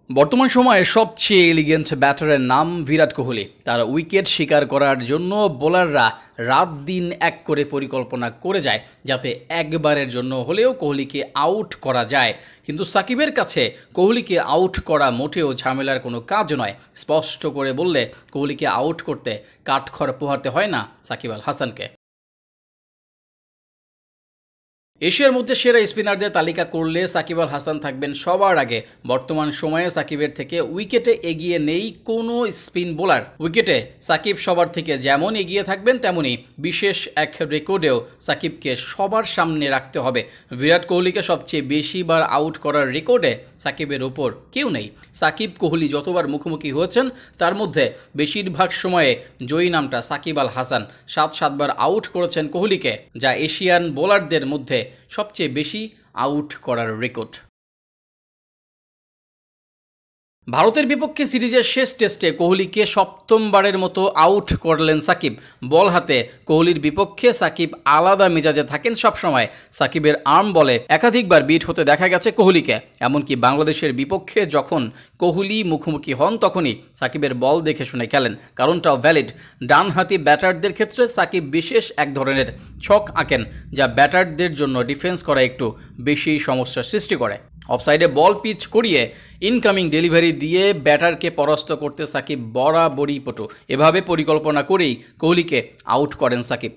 বর্তমান সময়ে সবচেয়ে এলিগেন্ট ব্যাটারের নাম বিরাট কোহলি। তার উইকেট শিকার করার জন্য বোলাররা রাত দিন এক করে পরিকল্পনা করে যায় যাতে একবারের জন্য হলেও কোহলিকে আউট করা যায়। কিন্তু সাকিবের কাছে কোহলিকে আউট করা মোটেও ঝামেলার কোনো কাজ নয়। স্পষ্ট করে বললে কোহলিকে আউট করতে কাঠখড় পোহাতে হয় না সাকিব আল হাসানকে। এশিয়ার মধ্যে সেরা স্পিনারদের তালিকা করলে সাকিব আল হাসান থাকবেন সবার আগে। বর্তমান সময়ে সাকিবের থেকে উইকেটে এগিয়ে নেই কোনো স্পিন বোলার। উইকেটে সাকিব সবার থেকে যেমন এগিয়ে থাকবেন তেমনি বিশেষ এক রেকর্ডেও সাকিবকে সবার সামনে রাখতে হবে। বিরাট কোহলিকে সবচেয়ে বেশি বার আউট করার রেকর্ডে সাকিবের ওপর কেউ নেই। সাকিব কোহলি যতবার মুখোমুখি হয়েছেন তার মধ্যে বেশিরভাগ সময়ে জয়ী নামটা সাকিব আল হাসান। 7বার আউট করেছেন কোহলিকে, যা এশিয়ান বোলারদের মধ্যে সবচেয়ে বেশি আউট করার রেকর্ড। ভারতের বিপক্ষে সিরিজের শেষ টেস্টে কোহলিকে সপ্তমবারের মতো আউট করলেন সাকিব। বল হাতে কোহলির বিপক্ষে সাকিব আলাদা মেজাজে থাকেন সবসময়। সাকিবের আর্ম বলে একাধিকবার বিট হতে দেখা গেছে কোহলিকে। এমনকি বাংলাদেশের বিপক্ষে যখন কোহলি মুখোমুখি হন তখনই সাকিবের বল দেখে শুনে খেলেন। কারণটাও ভ্যালিড। ডানহাতি ব্যাটারদের ক্ষেত্রে সাকিব বিশেষ এক ধরনের ছক আঁকেন, যা ব্যাটারদের জন্য ডিফেন্স করা একটু বেশি সমস্যার সৃষ্টি করে। অফসাইডে বল পিচ করিয়ে ইনকামিং ডেলিভারি দিয়ে ব্যাটারকে পরাস্ত করতে সাকিব বরাবরই পটু। এভাবে পরিকল্পনা করেই কোহলিকে আউট করেন সাকিব।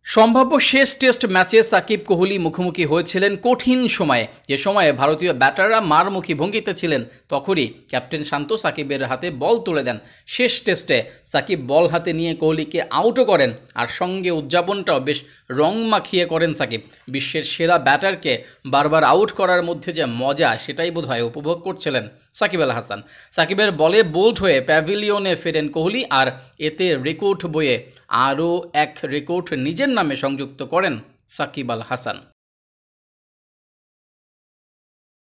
সম্ভাব্য শেষ টেস্ট ম্যাচে সাকিব কোহলি মুখোমুখি হয়েছিলেন কঠিন সময়ে। যে সময়ে ভারতীয় ব্যাটাররা মারমুখী ভঙ্গিতে ছিলেন তখনই ক্যাপ্টেন শান্ত সাকিবের হাতে বল তুলে দেন। শেষ টেস্টে সাকিব বল হাতে নিয়ে কোহলিকে আউটও করেন, আর সঙ্গে উদযাপনটাও বেশ রং মাখিয়ে করেন সাকিব। বিশ্বের সেরা ব্যাটারকে বারবার আউট করার মধ্যে যে মজা সেটাই বোধহয় উপভোগ করছিলেন সাকিব আল হাসান। সাকিবের বলে বোল্ড হয়ে প্যাভিলিয়নে ফেরেন কোহলি, আর এতে রেকর্ড বইয়ে আরও এক রেকর্ড নিজের নামে সংযুক্ত করেন সাকিব আল হাসান।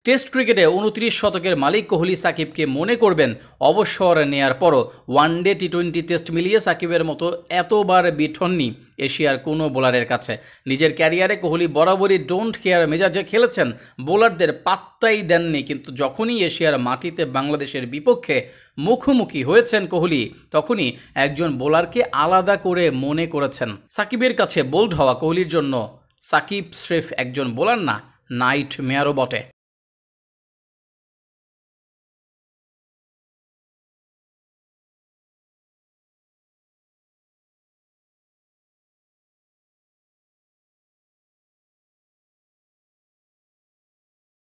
টেস্ট ক্রিকেটে 29 শতকের মালিক কোহলি সাকিবকে মনে করবেন অবসর নেয়ার পরও। ওয়ানডে টি20 টেস্ট মিলিয়ে সাকিবের মতো এতবার বিট হননি এশিয়ার কোনো বোলারের কাছে। নিজের ক্যারিয়ারে কোহলি বরাবরই ডোন্ট কেয়ার মেজাজে খেলেছেন, বোলারদের পাত্তাই দেননি। কিন্তু যখনই এশিয়ার মাটিতে বাংলাদেশের বিপক্ষে মুখোমুখি হয়েছেন কোহলি, তখনই একজন বোলারকে আলাদা করে মনে করেছেন। সাকিবের কাছে বোল্ড হওয়া কোহলির জন্য সাকিব স্রেফ একজন বোলার না, নাইট মেয়ারও বটে।